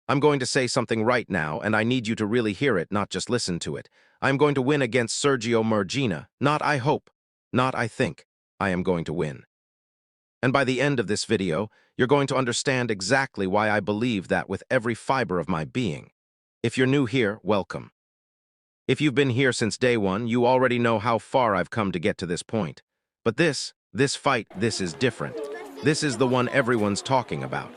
I'm going to say something right now, and I need you to really hear it, not just listen to it. I'm going to win against Sergio Murgina. Not I hope, not I think. I am going to win. And by the end of this video, you're going to understand exactly why I believe that with every fiber of my being. If you're new here, welcome. If you've been here since day one, you already know how far I've come to get to this point. But this fight, this is different. This is the one everyone's talking about.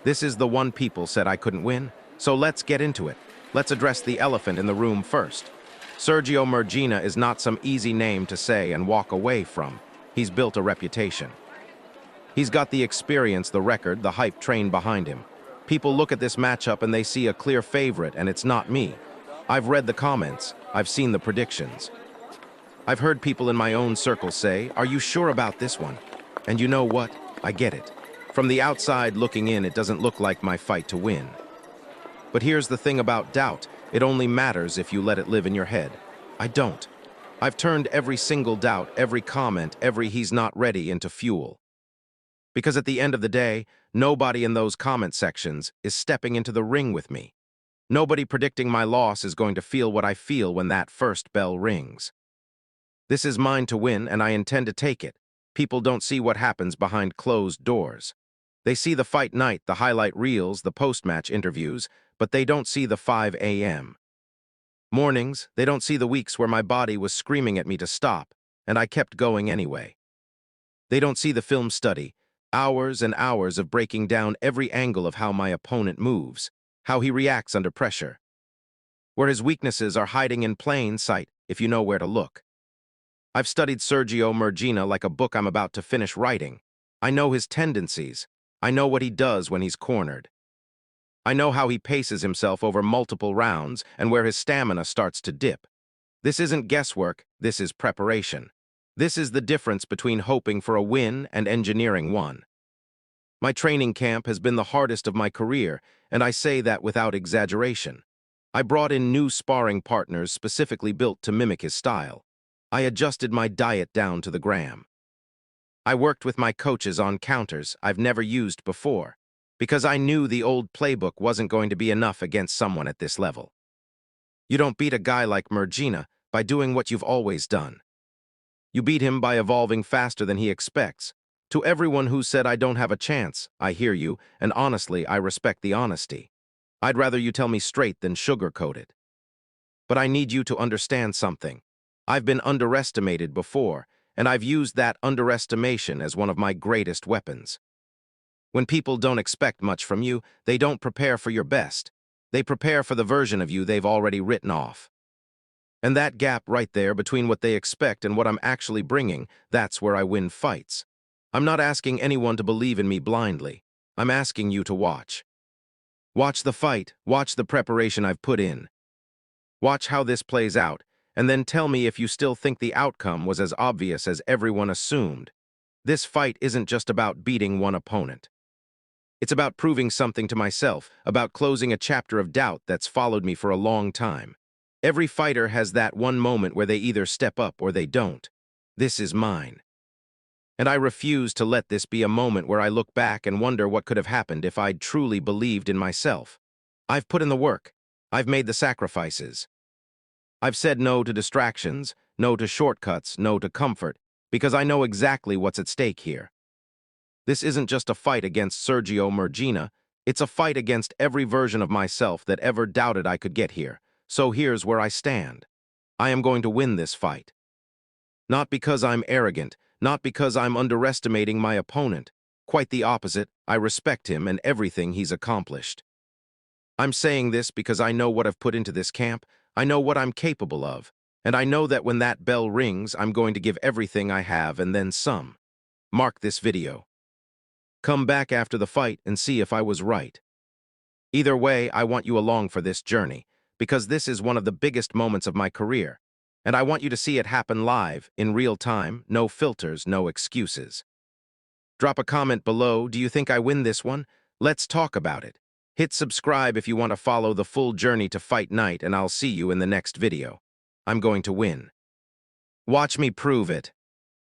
This is the one people said I couldn't win, so let's get into it. Let's address the elephant in the room first. Sergio Murgina is not some easy name to say and walk away from. He's built a reputation. He's got the experience, the record, the hype train behind him. People look at this matchup and they see a clear favorite, and it's not me. I've read the comments. I've seen the predictions. I've heard people in my own circle say, "Are you sure about this one?" And you know what? I get it. From the outside looking in, it doesn't look like my fight to win. But here's the thing about doubt. It only matters if you let it live in your head. I don't. I've turned every single doubt, every comment, every "he's not ready" into fuel. Because at the end of the day, nobody in those comment sections is stepping into the ring with me. Nobody predicting my loss is going to feel what I feel when that first bell rings. This is mine to win, and I intend to take it. People don't see what happens behind closed doors. They see the fight night, the highlight reels, the post-match interviews, but they don't see the 5 a.m. mornings. They don't see the weeks where my body was screaming at me to stop, and I kept going anyway. They don't see the film study, hours and hours of breaking down every angle of how my opponent moves, how he reacts under pressure, where his weaknesses are hiding in plain sight if you know where to look. I've studied Sergio Murgina like a book I'm about to finish writing. I know his tendencies. I know what he does when he's cornered. I know how he paces himself over multiple rounds and where his stamina starts to dip. This isn't guesswork, this is preparation. This is the difference between hoping for a win and engineering one. My training camp has been the hardest of my career, and I say that without exaggeration. I brought in new sparring partners specifically built to mimic his style. I adjusted my diet down to the gram. I worked with my coaches on counters I've never used before, because I knew the old playbook wasn't going to be enough against someone at this level. You don't beat a guy like Murgina by doing what you've always done. You beat him by evolving faster than he expects. To everyone who said I don't have a chance, I hear you, and honestly, I respect the honesty. I'd rather you tell me straight than sugarcoat it. But I need you to understand something. I've been underestimated before, and I've used that underestimation as one of my greatest weapons. When people don't expect much from you, they don't prepare for your best. They prepare for the version of you they've already written off. And that gap right there between what they expect and what I'm actually bringing, that's where I win fights. I'm not asking anyone to believe in me blindly. I'm asking you to watch. Watch the fight, watch the preparation I've put in. Watch how this plays out, and then tell me if you still think the outcome was as obvious as everyone assumed. This fight isn't just about beating one opponent. It's about proving something to myself, about closing a chapter of doubt that's followed me for a long time. Every fighter has that one moment where they either step up or they don't. This is mine. And I refuse to let this be a moment where I look back and wonder what could have happened if I'd truly believed in myself. I've put in the work. I've made the sacrifices. I've said no to distractions, no to shortcuts, no to comfort, because I know exactly what's at stake here. This isn't just a fight against Sergio Murgina, it's a fight against every version of myself that ever doubted I could get here. So here's where I stand. I am going to win this fight. Not because I'm arrogant, not because I'm underestimating my opponent. Quite the opposite, I respect him and everything he's accomplished. I'm saying this because I know what I've put into this camp, I know what I'm capable of, and I know that when that bell rings, I'm going to give everything I have and then some. Mark this video. Come back after the fight and see if I was right. Either way, I want you along for this journey, because this is one of the biggest moments of my career, and I want you to see it happen live, in real time, no filters, no excuses. Drop a comment below. Do you think I win this one? Let's talk about it. Hit subscribe if you want to follow the full journey to fight night, and I'll see you in the next video. I'm going to win. Watch me prove it.